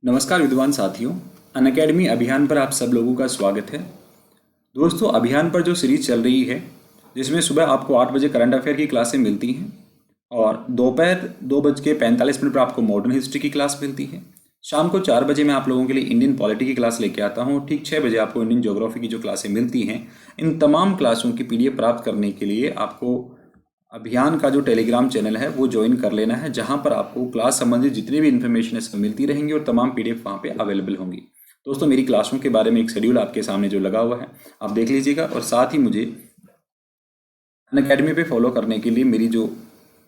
नमस्कार विद्वान साथियों, अनअकैडमी अभियान पर आप सब लोगों का स्वागत है। दोस्तों, अभियान पर जो सीरीज चल रही है जिसमें सुबह आपको 8 बजे करंट अफेयर की क्लासें मिलती हैं और दोपहर 2:45 पर आपको मॉडर्न हिस्ट्री की क्लास मिलती है। शाम को 4 बजे मैं आप लोगों के लिए इंडियन पॉलिटी की क्लास लेके आता हूँ। ठीक 6 बजे आपको इंडियन ज्योग्राफी की जो क्लासें मिलती हैं, इन तमाम क्लासों की PDF प्राप्त करने के लिए आपको अभियान का जो टेलीग्राम चैनल है वो ज्वाइन कर लेना है, जहां पर आपको क्लास संबंधित जितनी भी इन्फॉर्मेशन है सब मिलती रहेंगी और तमाम PDF वहां पे अवेलेबल होंगी। दोस्तों, मेरी क्लासों के बारे में एक शेड्यूल आपके सामने जो लगा हुआ है आप देख लीजिएगा, और साथ ही मुझे अनअकैडमी पे फॉलो करने के लिए मेरी जो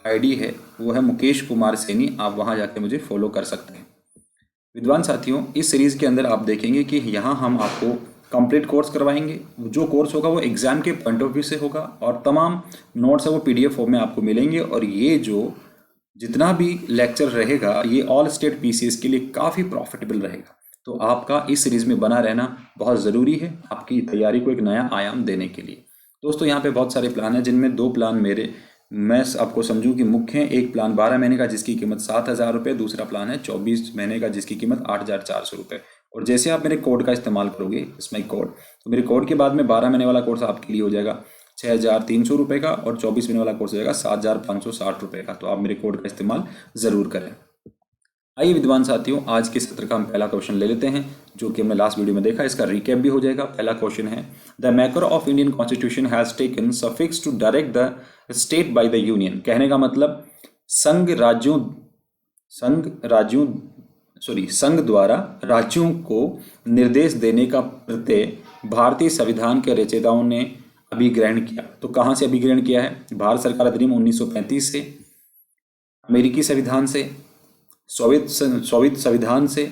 ID है वो है मुकेश कुमार सैनी। आप वहां जाके मुझे फॉलो कर सकते हैं। विद्वान साथियों, इस सीरीज के अंदर आप देखेंगे कि यहाँ हम आपको कंप्लीट कोर्स करवाएंगे। जो कोर्स होगा वो एग्जाम के पॉइंट ऑफ व्यू से होगा और तमाम नोट्स है वो PDF फॉर्म में आपको मिलेंगे। और ये जो जितना भी लेक्चर रहेगा ये ऑल स्टेट PCS के लिए काफ़ी प्रॉफिटेबल रहेगा। तो आपका इस सीरीज में बना रहना बहुत ज़रूरी है आपकी तैयारी को एक नया आयाम देने के लिए। दोस्तों, यहाँ पे बहुत सारे प्लान हैं, जिनमें 2 प्लान मैं आपको समझूं कि मुख्य है। एक प्लान 12 महीने का जिसकी कीमत 7,000 रुपये, दूसरा प्लान है 24 महीने का जिसकी कीमत 8,400 रुपये। और जैसे आप मेरे कोड का इस्तेमाल करोगे, इसमें कोड, तो मेरे कोड के बाद में 12 महीने वाला कोर्स आपके लिए हो जाएगा 6,300 रुपये का और 24 महीने वाला कोर्स हो जाएगा 7,560 रुपये का। तो आप मेरे कोड का इस्तेमाल ज़रूर करें। आइए विद्वान साथियों, आज के सत्र का हम पहला क्वेश्चन ले लेते हैं, जो कि हमने लास्ट वीडियो में देखा। इसका रिकैप भी हो जाएगा। पहला क्वेश्चन है, the maker of Indian constitution has taken suffix to direct the state by the union. कहने का मतलब संघ द्वारा राज्यों को निर्देश देने का प्रत्यय भारतीय संविधान के रचयिताओं ने अभिग्रहण किया। तो कहाँ से अभिग्रहण किया है? भारत सरकार अधिनियम 1935 से, अमेरिकी संविधान से, सोवियत संविधान से,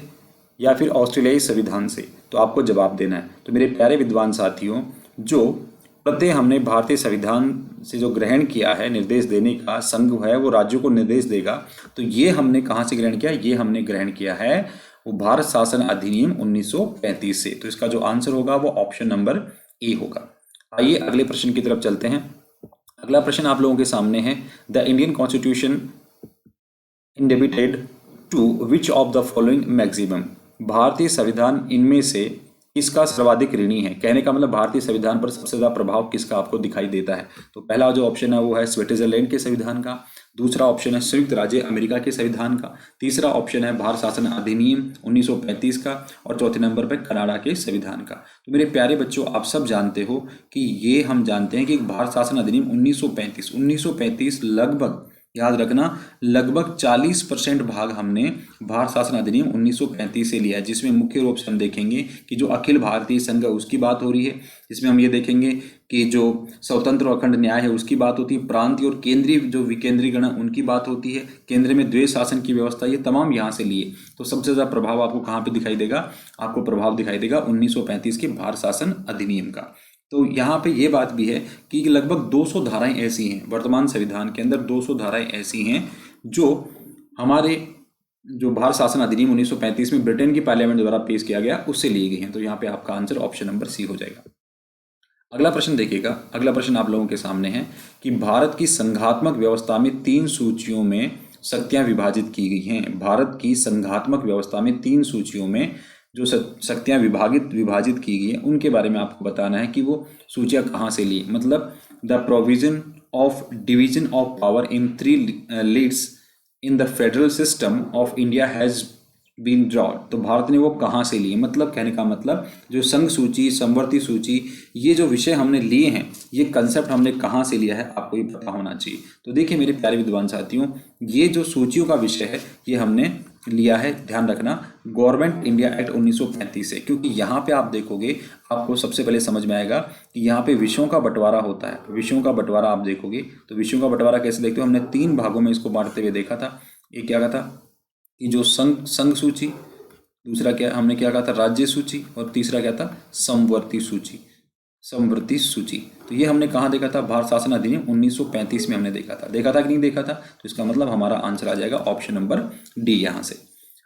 या फिर ऑस्ट्रेलियाई संविधान से। तो आपको जवाब देना है। तो मेरे प्यारे विद्वान साथियों, जो प्रत्यय हमने भारतीय संविधान से जो ग्रहण किया है, निर्देश देने का, संघ है वो राज्यों को निर्देश देगा, तो ये हमने कहाँ से ग्रहण किया? ये हमने ग्रहण किया है वो भारत शासन अधिनियम 1935 से। तो इसका जो आंसर होगा वो ऑप्शन नंबर ए होगा। आइए अगले प्रश्न की तरफ चलते हैं। अगला प्रश्न आप लोगों के सामने है, the Indian constitution indebted to which of the following maximum. भारतीय संविधान इनमें से किसका सर्वाधिक ऋणी है? कहने का मतलब भारतीय संविधान पर सबसे ज्यादा प्रभाव किसका आपको दिखाई देता है? तो पहला जो ऑप्शन है वो है स्विट्जरलैंड के संविधान का, दूसरा ऑप्शन है संयुक्त राज्य अमेरिका के संविधान का, तीसरा ऑप्शन है भारत शासन अधिनियम 1935 का, और चौथे नंबर पर कनाडा के संविधान का। तो मेरे प्यारे बच्चों, आप सब जानते हो कि ये हम जानते हैं कि भारत शासन अधिनियम 1935 लगभग, याद रखना, लगभग 40% भाग हमने भारत शासन अधिनियम 1935 से लिया है, जिसमें मुख्य रूप से हम देखेंगे कि जो अखिल भारतीय संघ है उसकी बात हो रही है, जिसमें हम ये देखेंगे कि जो स्वतंत्र और अखंड न्याय है उसकी बात होती है, प्रांतीय और केंद्रीय जो विकेंद्रीकरण उनकी बात होती है, केंद्र में द्वैध शासन की व्यवस्था, ये तमाम यहाँ से लिए। तो सबसे ज़्यादा प्रभाव आपको कहाँ पे दिखाई देगा? आपको प्रभाव दिखाई देगा 1935 के भारत शासन अधिनियम का। तो यहाँ पे ये बात भी है कि लगभग 200 धाराएं ऐसी हैं, वर्तमान संविधान के अंदर 200 धाराएं ऐसी हैं जो हमारे जो भारत शासन अधिनियम 1935 में ब्रिटेन की पार्लियामेंट द्वारा पेश किया गया उससे ली गई हैं। तो यहाँ पे आपका आंसर ऑप्शन नंबर सी हो जाएगा। अगला प्रश्न देखिएगा। अगला प्रश्न आप लोगों के सामने है कि भारत की संघात्मक व्यवस्था में 3 सूचियों में शक्तियां विभाजित की गई हैं। भारत की संघात्मक व्यवस्था में 3 सूचियों में जो शक्तियां विभाजित की गई हैं उनके बारे में आपको बताना है कि वो सूचियां कहाँ से ली। मतलब the provision of division of power in 3 leads in the federal system of India has been drawn. तो भारत ने वो कहाँ से लिए? मतलब कहने का मतलब जो संघ सूची, समवर्ती सूची, ये जो विषय हमने लिए हैं, ये कंसेप्ट हमने कहाँ से लिया है आपको ये पता होना चाहिए। तो देखिए मेरे प्यारे विद्वान साथियों, ये जो सूचियों का विषय है ये हमने लिया है, ध्यान रखना, गवर्नमेंट इंडिया एक्ट 1935 से। क्योंकि यहाँ पे आप देखोगे आपको सबसे पहले समझ में आएगा कि यहाँ पे विषयों का बंटवारा होता है। विषयों का बंटवारा आप देखोगे तो विषयों का बंटवारा कैसे देखते हो? हमने 3 भागों में इसको बांटते हुए देखा था। एक क्या कहा था कि जो संघ सूची, दूसरा क्या हमने क्या कहा था, राज्य सूची, और तीसरा क्या था, समवर्ती सूची। तो ये हमने कहाँ देखा था? भारत शासन अधिनियम 1935 में हमने देखा था कि नहीं देखा था? तो इसका मतलब हमारा आंसर आ जाएगा ऑप्शन नंबर डी यहाँ से।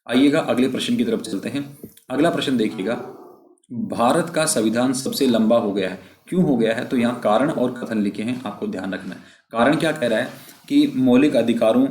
आइएगा अगले प्रश्न की तरफ चलते हैं। अगला प्रश्न देखिएगा, भारत का संविधान सबसे लंबा हो गया है, क्यों हो गया है? तो यहाँ कारण और कथन लिखे हैं, आपको ध्यान रखना है। कारण क्या कह रहा है कि मौलिक अधिकारों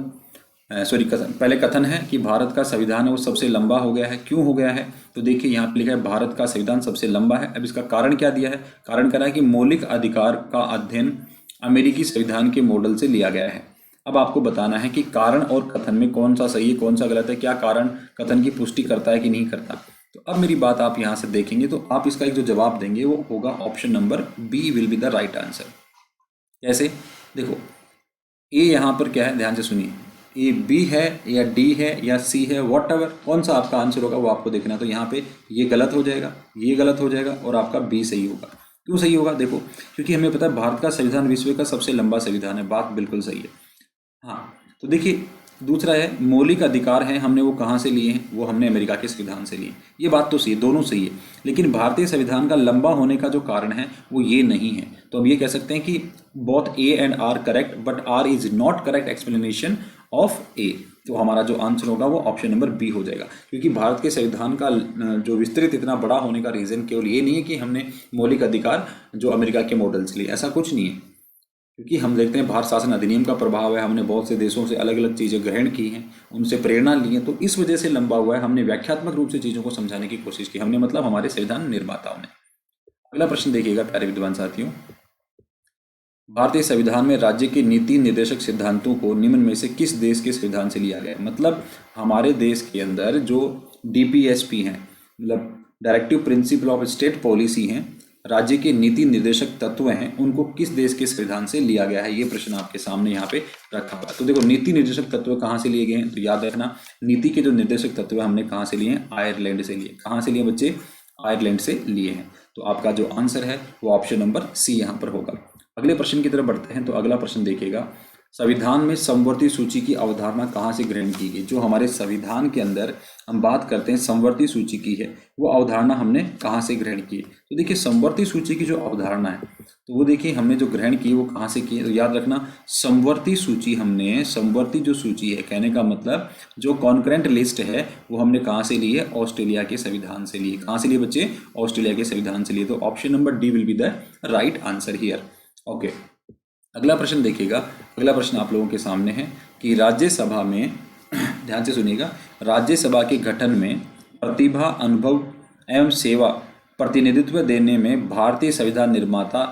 पहले कथन है कि भारत का संविधान है वो सबसे लंबा हो गया है। क्यों हो गया है? तो देखिए यहाँ पे लिखा है भारत का संविधान सबसे लंबा है। अब इसका कारण क्या दिया है? कारण कह रहा है कि मौलिक अधिकार का अध्ययन अमेरिकी संविधान के मॉडल से लिया गया है। अब आपको बताना है कि कारण और कथन में कौन सा सही है कौन सा गलत है, क्या कारण कथन की पुष्टि करता है कि नहीं करता। तो अब मेरी बात आप यहाँ से देखेंगे तो आप इसका एक जो जवाब देंगे वो होगा option number B will be the right answer. कैसे? देखो ए यहाँ पर क्या है, ध्यान से सुनिए, ए बी है या डी है या सी है, वॉट एवर कौन सा आपका आंसर होगा वो आपको देखना है। तो यहाँ पे ये गलत हो जाएगा, ये गलत हो जाएगा और आपका बी सही होगा। क्यों सही होगा? देखो क्योंकि हमें पता है भारत का संविधान विश्व का सबसे लंबा संविधान है, बात बिल्कुल सही है। हाँ तो देखिए दूसरा है मौलिक अधिकार हैं, हमने वो कहाँ से लिए हैं? वो हमने अमेरिका के संविधान से लिए। ये बात तो सही है, दोनों सही है, लेकिन भारतीय संविधान का लंबा होने का जो कारण है वो ये नहीं है। तो अब ये कह सकते हैं कि both A and R correct but R is not correct explanation of A. तो हमारा जो आंसर होगा वो ऑप्शन नंबर बी हो जाएगा, क्योंकि भारत के संविधान का जो विस्तृत इतना बड़ा होने का रीज़न केवल ये नहीं है कि हमने मौलिक अधिकार जो अमेरिका के मॉडल से लिए, ऐसा कुछ नहीं है। क्योंकि हम देखते हैं भारत शासन अधिनियम का प्रभाव है, हमने बहुत से देशों से अलग अलग चीज़ें ग्रहण की हैं, उनसे प्रेरणा ली है, तो इस वजह से लंबा हुआ है। हमने व्याख्यात्मक रूप से चीज़ों को समझाने की कोशिश की, हमने मतलब हमारे संविधान निर्माताओं ने। अगला प्रश्न देखिएगा प्यारे विद्वान साथियों, भारतीय संविधान में राज्य के नीति निर्देशक सिद्धांतों को निम्न में से किस देश के संविधान से लिया गया है? मतलब हमारे देश के अंदर जो DPSP हैं, मतलब directive principle of state policy हैं, राज्य के नीति निर्देशक तत्व हैं, उनको किस देश के संविधान से लिया गया है? ये प्रश्न आपके सामने यहाँ पे रखा हुआ है। तो देखो नीति निर्देशक तत्व कहाँ से लिए गए हैं? तो याद रखना नीति के जो निर्देशक तत्व हमने कहाँ से लिए हैं? आयरलैंड से लिए। कहाँ से लिए बच्चे? आयरलैंड से लिए हैं। तो आपका जो आंसर है वो ऑप्शन नंबर सी यहाँ पर होगा। अगले प्रश्न की तरफ बढ़ते हैं। तो अगला प्रश्न देखिएगा, संविधान में समवर्ती सूची की अवधारणा कहाँ से ग्रहण की गई? जो हमारे संविधान के अंदर हम बात करते हैं समवर्ती सूची की है, वो अवधारणा हमने कहाँ से ग्रहण की? तो देखिए समवर्ती सूची की जो अवधारणा है तो वो देखिए हमने जो ग्रहण की वो कहाँ से की है? तो याद रखना समवर्ती सूची हमने, समवर्ती जो सूची है कहने का मतलब जो कॉन्करेंट लिस्ट है वो हमने कहाँ से ली है? ऑस्ट्रेलिया के संविधान से ली। कहाँ से लिए बच्चे? ऑस्ट्रेलिया के संविधान से लिए। तो option number D will be the right answer here. Okay अगला प्रश्न देखिएगा, अगला प्रश्न आप लोगों के सामने है कि राज्यसभा में ध्यान से सुनिएगा, राज्यसभा के गठन में प्रतिभा, अनुभव एवं सेवा प्रतिनिधित्व देने में भारतीय संविधान निर्माता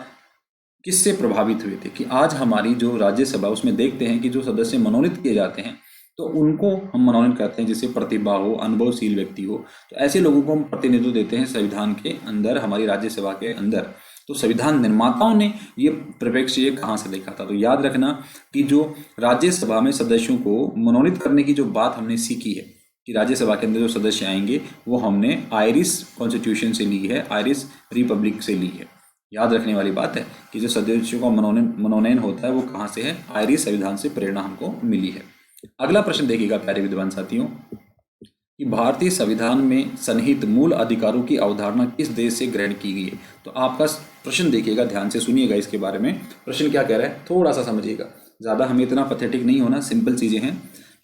किससे प्रभावित हुए थे? कि आज हमारी जो राज्यसभा उसमें देखते हैं कि जो सदस्य मनोनीत किए जाते हैं तो उनको हम मनोनीत करते हैं जिससे प्रतिभा हो, अनुभवशील व्यक्ति हो, तो ऐसे लोगों को हम प्रतिनिधित्व देते हैं संविधान के अंदर, हमारी राज्यसभा के अंदर। तो संविधान निर्माताओं ने ये परिप्रेक्ष्य ये कहाँ से देखा था? तो याद रखना कि जो राज्यसभा में सदस्यों को मनोनीत करने की जो बात हमने सीखी है कि राज्यसभा के अंदर जो सदस्य आएंगे वो हमने आयरिश कॉन्स्टिट्यूशन से ली है, आयरिश रिपब्लिक से ली है। याद रखने वाली बात है कि जो सदस्यों का मनोनयन होता है वो कहाँ से है? आयरिश संविधान से प्रेरणा हमको मिली है। अगला प्रश्न देखिएगा प्यारे विद्वान साथियों कि भारतीय संविधान में सन्निहित मूल अधिकारों की अवधारणा किस देश से ग्रहण की गई है? तो आपका प्रश्न देखिएगा, ध्यान से सुनिएगा इसके बारे में। प्रश्न क्या कह रहा है थोड़ा सा समझिएगा, ज़्यादा हमें इतना पैथेटिक नहीं होना, सिंपल चीज़ें हैं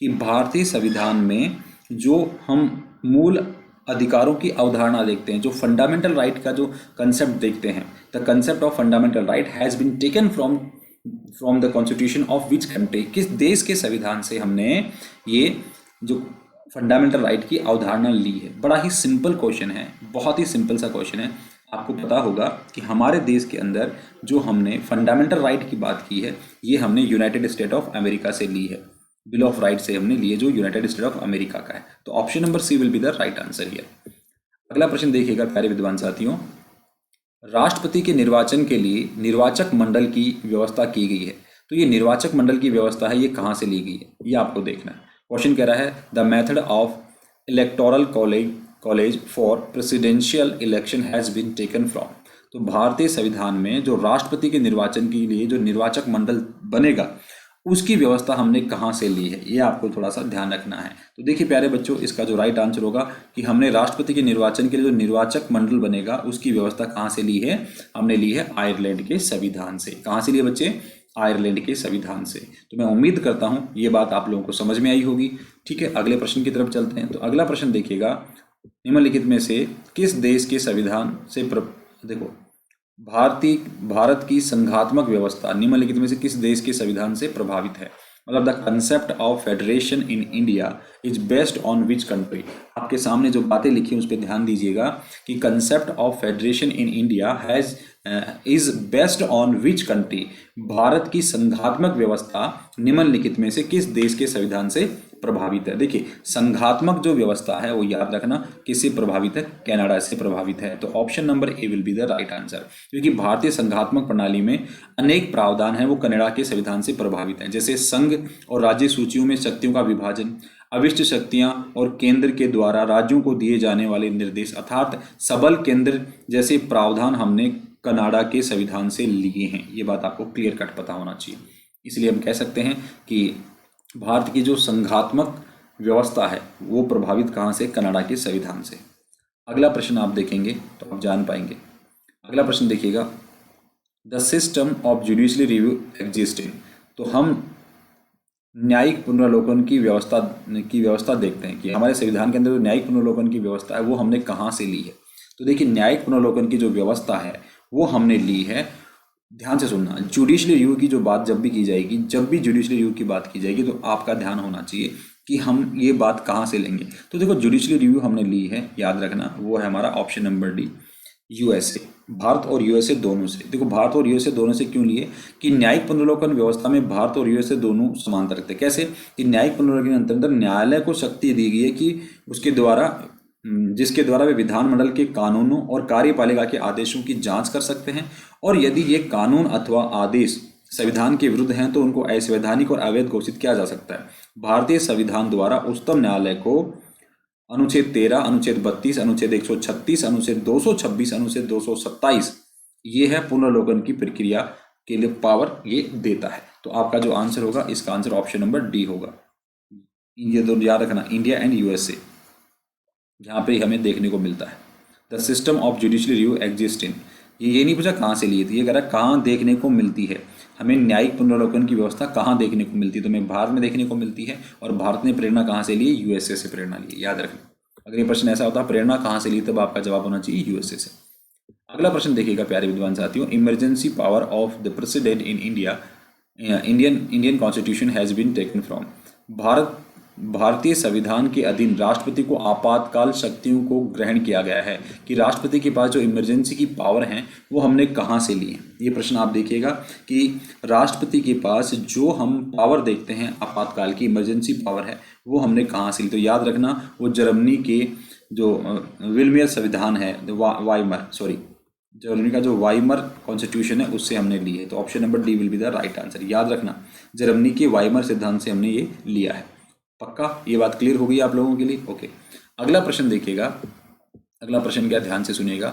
कि भारतीय संविधान में जो हम मूल अधिकारों की अवधारणा देखते हैं, जो फंडामेंटल राइट का जो कंसेप्ट देखते हैं, the concept of fundamental right has been taken from the constitution of which country? किस देश के संविधान से हमने ये जो फंडामेंटल राइट की अवधारणा ली है? बड़ा ही सिंपल क्वेश्चन है, बहुत ही सिंपल सा क्वेश्चन है। आपको पता होगा कि हमारे देश के अंदर जो हमने फंडामेंटल राइट की बात की है ये हमने यूनाइटेड स्टेट ऑफ अमेरिका से ली है, बिल ऑफ राइट से हमने लिए जो यूनाइटेड स्टेट ऑफ अमेरिका का है। तो option number C will be the right answer here. अगला प्रश्न देखिएगा प्यारे विद्वान साथियों, राष्ट्रपति के निर्वाचन के लिए निर्वाचक मंडल की व्यवस्था की गई है। तो ये निर्वाचक मंडल की व्यवस्था है ये कहाँ से ली गई है ये आपको देखना है। क्वेश्चन कह रहा है the method of electoral college for presidential election has been taken from? तो भारतीय संविधान में जो राष्ट्रपति के निर्वाचन के लिए जो निर्वाचक मंडल बनेगा उसकी व्यवस्था हमने कहाँ से ली है ये आपको थोड़ा सा ध्यान रखना है। तो देखिए प्यारे बच्चों, इसका जो राइट आंसर होगा कि हमने राष्ट्रपति के निर्वाचन के लिए जो निर्वाचक मंडल बनेगा उसकी व्यवस्था कहाँ से ली है? हमने ली है आयरलैंड के संविधान से। कहाँ से लिए बच्चे? आयरलैंड के संविधान से। तो मैं उम्मीद करता हूँ ये बात आप लोगों को समझ में आई होगी। ठीक है, अगले प्रश्न की तरफ चलते हैं। तो अगला प्रश्न देखिएगा, निम्नलिखित में से किस देश के संविधान से देखो भारत की संघात्मक व्यवस्था निम्नलिखित में से किस देश के संविधान से प्रभावित है? मतलब the concept of federation in India is based on which country. आपके सामने जो बातें लिखी हैं उस पर ध्यान दीजिएगा कि concept of federation in India has is based on which country. Bharat की संघात्मक व्यवस्था निम्नलिखित में से किस देश के संविधान से प्रभावित है। देखिए, संघात्मक जो व्यवस्था है वो याद रखना किससे प्रभावित है, कनाडा से प्रभावित है। तो option number A will be the right answer, क्योंकि भारतीय संघात्मक प्रणाली में अनेक प्रावधान हैं वो कनाडा के संविधान से प्रभावित हैं, जैसे संघ और राज्य सूचियों में शक्तियों का विभाजन, अविष्ट शक्तियां और केंद्र के द्वारा राज्यों को दिए जाने वाले निर्देश अर्थात सबल केंद्र जैसे प्रावधान हमने कनाडा के संविधान से लिए हैं। ये बात आपको क्लियर कट पता होना चाहिए। इसलिए हम कह सकते हैं कि भारत की जो संघात्मक व्यवस्था है वो प्रभावित कहाँ से, कनाडा के संविधान से। अगला प्रश्न आप देखेंगे तो आप जान पाएंगे। अगला प्रश्न देखिएगा, the system of judiciary review existing. तो हम न्यायिक पुनरावलोकन की व्यवस्था देखते हैं कि हमारे संविधान के अंदर जो न्यायिक पुनरावलोकन की व्यवस्था है वो हमने कहाँ से ली है। तो देखिए, न्यायिक पुनरावलोकन की जो व्यवस्था है वो हमने ली है, ध्यान से सुनना, जुडिशरी रिव्यू की जो बात जब भी की जाएगी, जब भी जुडिशरी रिव्यू की बात की जाएगी तो आपका ध्यान होना चाहिए कि हम ये बात कहाँ से लेंगे। तो देखो, जुडिशरी रिव्यू हमने ली है, याद रखना वो है हमारा option number D, USA. Bharat और यूएसए दोनों से। देखो, भारत और यूएसए दोनों से क्यों लिए कि न्यायिक पुनरावलोकन व्यवस्था में भारत और यूएसए दोनों समानता रखते हैं। कैसे कि न्यायिक पुनरावलोकन के अंतर्गत न्यायालय को शक्ति दी गई है कि उसके द्वारा जिसके द्वारा वे विधानमंडल के कानूनों और कार्यपालिका के आदेशों की जांच कर सकते हैं, और यदि ये कानून अथवा आदेश संविधान के विरुद्ध हैं तो उनको असंवैधानिक और अवैध घोषित किया जा सकता है। भारतीय संविधान द्वारा उच्चतम न्यायालय को अनुच्छेद 13, अनुच्छेद 32, अनुच्छेद 136, अनुच्छेद 226, अनुच्छेद 227 ये है पुनर्लोकन की प्रक्रिया के लिए पावर ये देता है। तो आपका जो आंसर होगा इसका आंसर ऑप्शन नंबर डी होगा। ये दो याद रखना, इंडिया एंड यूएसए, यहाँ पे हमें देखने को मिलता है। The system of judiciary review exist in, ये नहीं पूछा कहाँ से लिए थे, ये कह रहा कहाँ देखने को मिलती है, हमें न्यायिक पुनरावलोकन की व्यवस्था कहाँ देखने को मिलती है। तो हमें भारत में देखने को मिलती है, और भारत ने प्रेरणा कहाँ से ली, यूएसए से प्रेरणा ली, याद रखना। अगर ये प्रश्न ऐसा होता प्रेरणा कहाँ से ली, तब आपका जवाब होना चाहिए यूएसए से। अगला प्रश्न देखिएगा प्यारे विद्वान साथियों, emergency power of the president in India, Indian constitution has been taken from. भारतीय संविधान के अधीन राष्ट्रपति को आपातकाल शक्तियों को ग्रहण किया गया है कि राष्ट्रपति के पास जो इमरजेंसी की पावर हैं वो हमने कहाँ से ली है। ये प्रश्न आप देखिएगा कि राष्ट्रपति के पास जो हम पावर देखते हैं आपातकाल की इमरजेंसी पावर है वो हमने कहाँ से ली। तो याद रखना वो जर्मनी के जो विल्मियर संविधान है, जर्मनी का जो वाइमर कॉन्स्टिट्यूशन है उससे हमने ली है। तो option number D will be the right answer. याद रखना, जर्मनी के वाइमर सिद्धांत से हमने ये लिया है। पक्का ये बात क्लियर हो गई आप लोगों के लिए? ओके, अगला प्रश्न देखिएगा। अगला प्रश्न क्या, ध्यान से सुनिएगा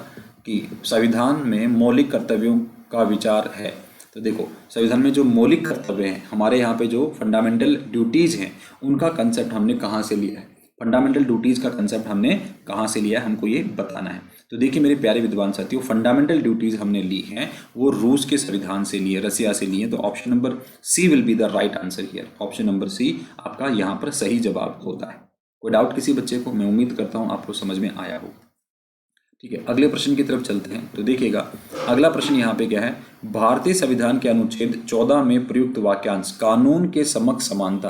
कि संविधान में मौलिक कर्तव्यों का विचार है। तो देखो, संविधान में जो मौलिक कर्तव्य हैं, हमारे यहाँ पे जो फंडामेंटल ड्यूटीज़ हैं, उनका कंसेप्ट हमने कहाँ से लिया है, फंडामेंटल ड्यूटीज़ का कंसेप्ट हमने कहाँ से लिया है, हमको ये बताना है। तो देखिए मेरे प्यारे विद्वान साथियों, फंडामेंटल ड्यूटीज़ हमने ली हैं वो रूस के संविधान से लिए, रसिया से लिए। तो option number C will be the right answer here. Option number C आपका यहाँ पर सही जवाब होता है। कोई डाउट किसी बच्चे को? मैं उम्मीद करता हूँ आपको समझ में आया हो। ठीक है, अगले प्रश्न की तरफ चलते हैं। तो देखिएगा अगला प्रश्न यहाँ पे क्या है, भारतीय संविधान के अनुच्छेद 14 में प्रयुक्त वाक्यांश कानून के समक्ष समानता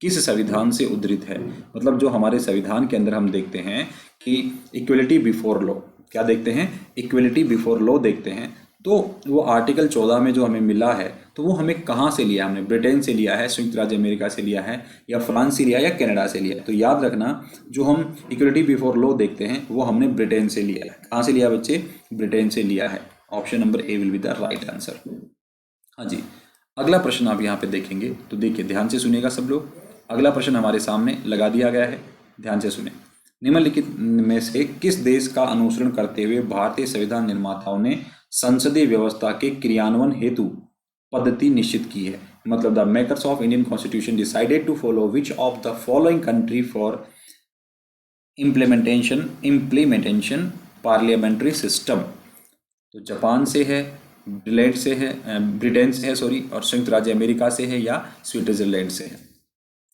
किस संविधान से उद्धृत है। मतलब जो हमारे संविधान के अंदर हम देखते हैं कि इक्वलिटी बिफोर लॉ, क्या देखते हैं, इक्वलिटी बिफोर लॉ देखते हैं। तो वो आर्टिकल 14 में जो हमें मिला है तो वो हमें कहाँ से लिया, हमने ब्रिटेन से लिया है, संयुक्त राज्य अमेरिका से लिया है, या फ्रांस से लिया है, या कनाडा से लिया है। तो याद रखना जो हम इक्वलिटी बिफोर लॉ देखते हैं वो हमने ब्रिटेन से लिया है। कहाँ से लिया बच्चे, ब्रिटेन से लिया है। Option number A will be the right answer. हाँ जी, अगला प्रश्न आप यहाँ पे देखेंगे। तो देखिए ध्यान से सुनिएगा सब लोग, अगला प्रश्न हमारे सामने लगा दिया गया है, ध्यान से सुने। निम्नलिखित में से किस देश का अनुसरण करते हुए भारतीय संविधान निर्माताओं ने संसदीय व्यवस्था के क्रियान्वयन हेतु पद्धति निश्चित की है। मतलब the makers of Indian constitution decided to follow which of the following country for implementation parliamentary system. तो जापान से है, ब्रिटेन से है और संयुक्त राज्य अमेरिका से है, या स्विट्जरलैंड से है।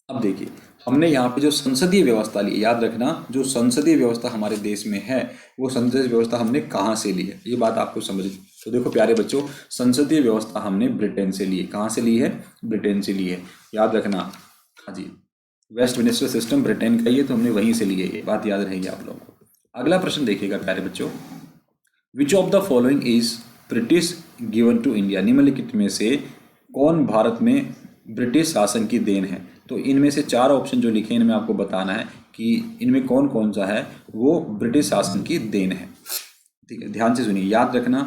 अब देखिए हमने यहाँ पे जो संसदीय व्यवस्था ली, याद रखना जो संसदीय व्यवस्था हमारे देश में है वो संसदीय व्यवस्था हमने कहाँ से ली है, ये बात आपको समझ। तो देखो प्यारे बच्चों, संसदीय व्यवस्था हमने ब्रिटेन से ली है। कहाँ से ली है? ब्रिटेन से ली है, याद रखना। हाँ जी, वेस्टमिनिस्टर सिस्टम ब्रिटेन का ही है, तो हमने वहीं से लिए, ये बात याद रहेगी आप लोगों को। अगला प्रश्न देखिएगा प्यारे बच्चों, which of the following is British given to India, निम्नलिखित में से कौन भारत में ब्रिटिश शासन की देन है? तो इनमें से 4 ऑप्शन जो लिखे हैं इनमें आपको बताना है कि इनमें कौन कौन सा है वो ब्रिटिश शासन की देन है। ठीक है, ध्यान से सुनिए, याद रखना।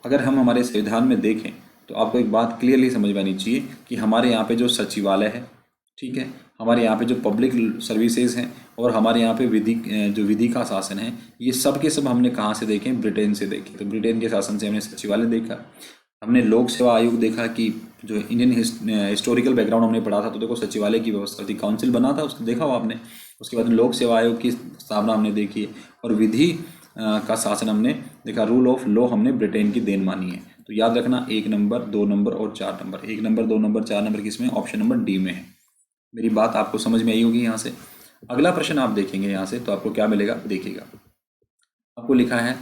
अगर हम हमारे संविधान में देखें तो आपको एक बात क्लियरली समझ में आनी चाहिए कि हमारे यहाँ पे जो सचिवालय है, ठीक है, हमारे यहाँ पे जो पब्लिक सर्विसेज हैं और हमारे यहाँ पे विधि का शासन है, ये सब के सब हमने कहाँ से देखे? ब्रिटेन से देखे। तो ब्रिटेन के शासन से हमने सचिवालय देखा, हमने लोक सेवा आयोग देखा कि जो इंडियन हिस्टोरिकल बैकग्राउंड हमने पढ़ा था तो देखो सचिवालय की व्यवस्था थी, काउंसिल बना था, उसको देखा हो आपने। उसके बाद लोक सेवा आयोग की स्थापना हमने देखी और विधि का शासन हमने देखा, रूल ऑफ लॉ हमने ब्रिटेन की देन मानी है। तो याद रखना 1 नंबर 2 नंबर और 4 नंबर, 1 नंबर 2 नंबर 4 नंबर किसमें? ऑप्शन नंबर डी में है। मेरी बात आपको समझ में आई होगी यहाँ से। अगला प्रश्न आप देखेंगे यहाँ से तो आपको क्या मिलेगा, देखिएगा। आपको लिखा है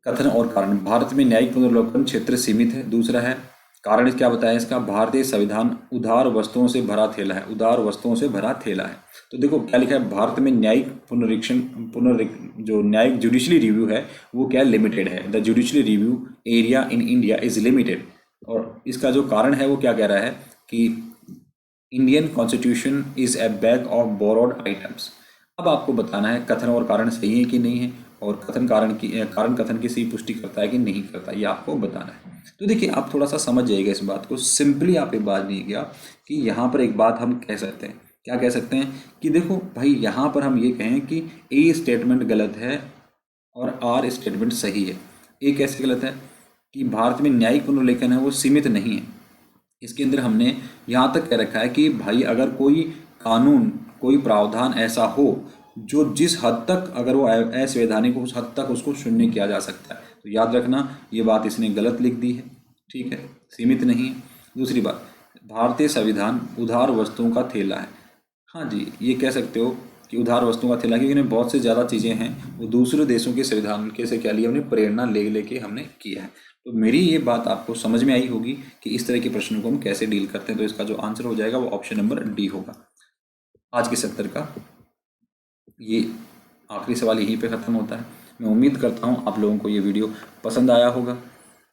कथन और कारण, भारत में न्यायिक पुनर्विलोकन क्षेत्र सीमित है। दूसरा है कारण क्या बताया इसका, भारतीय संविधान उदार वस्तुओं से भरा थैला है, उदार वस्तुओं से भरा थैला है। तो देखो क्या लिखा है, भारत में न्यायिक जो न्यायिक जुडिशली रिव्यू है वो क्या लिमिटेड है, the judicially review area in India is limited. और इसका जो कारण है वो क्या कह रहा है कि Indian constitution is a bag of borrowed items. अब आपको बताना है कथन और कारण सही है कि नहीं है, और कारण कथन की सही पुष्टि करता है कि नहीं करता, ये आपको बताना है। तो देखिए आप थोड़ा सा समझ जाइएगा इस बात को, सिंपली आप एक बात नहीं किया कि यहाँ पर एक बात हम कह सकते हैं, क्या कह सकते हैं कि देखो भाई यहाँ पर हम ये कहें कि ए स्टेटमेंट गलत है और आर स्टेटमेंट सही है। ए कैसे गलत है कि भारत में न्यायिक पुनर्विलोकन है वो सीमित नहीं है। इसके अंदर हमने यहाँ तक कह रखा है कि भाई अगर कोई कानून कोई प्रावधान ऐसा हो जो जिस हद तक अगर वो असंवैधानिक हो उस हद तक उसको शून्य किया जा सकता है। तो याद रखना ये बात इसने गलत लिख दी है, ठीक है, सीमित नहीं है। दूसरी बात, भारतीय संविधान उधार वस्तुओं का थैला है। हाँ जी, ये कह सकते हो कि उधार वस्तुओं का थैला, क्योंकि इन्हें बहुत से ज़्यादा चीज़ें हैं वो दूसरे देशों के संविधान के से क्या लिया हमने, प्रेरणा ले लेके हमने किया है। तो मेरी ये बात आपको समझ में आई होगी कि इस तरह के प्रश्नों को हम कैसे डील करते हैं। तो इसका जो आंसर हो जाएगा वो ऑप्शन नंबर डी होगा। आज के सत्र का ये आखिरी सवाल यहीं पे ख़त्म होता है। मैं उम्मीद करता हूँ आप लोगों को ये वीडियो पसंद आया होगा,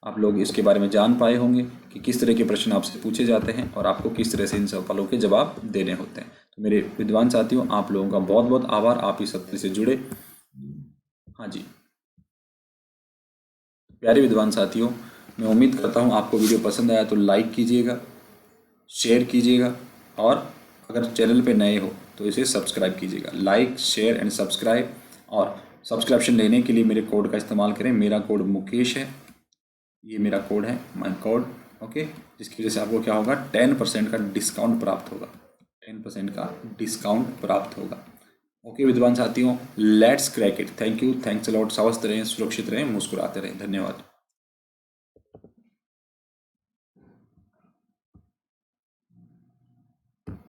आप लोग इसके बारे में जान पाए होंगे कि किस तरह के प्रश्न आपसे पूछे जाते हैं और आपको किस तरह से इन सवालों के जवाब देने होते हैं। तो मेरे विद्वान साथियों, आप लोगों का बहुत बहुत आभार, आप इस सत्र से जुड़े। हाँ जी, प्यारे विद्वान साथियों, मैं उम्मीद करता हूँ आपको वीडियो पसंद आया तो लाइक कीजिएगा, शेयर कीजिएगा और अगर चैनल पे नए हो तो इसे सब्सक्राइब कीजिएगा। लाइक, शेयर एंड सब्सक्राइब, और सब्सक्रिप्शन लेने के लिए मेरे कोड का इस्तेमाल करें। मेरा कोड मुकेश है, ये मेरा कोड है, माई कोड, ओके, जिसकी वजह से आपको क्या होगा, 10% का डिस्काउंट प्राप्त होगा, 10% का डिस्काउंट प्राप्त होगा। ओके विद्वान साथियों, let's crack it. Thank you, thanks a lot. स्वस्थ रहें, सुरक्षित रहें, मुस्कुराते रहें। धन्यवाद।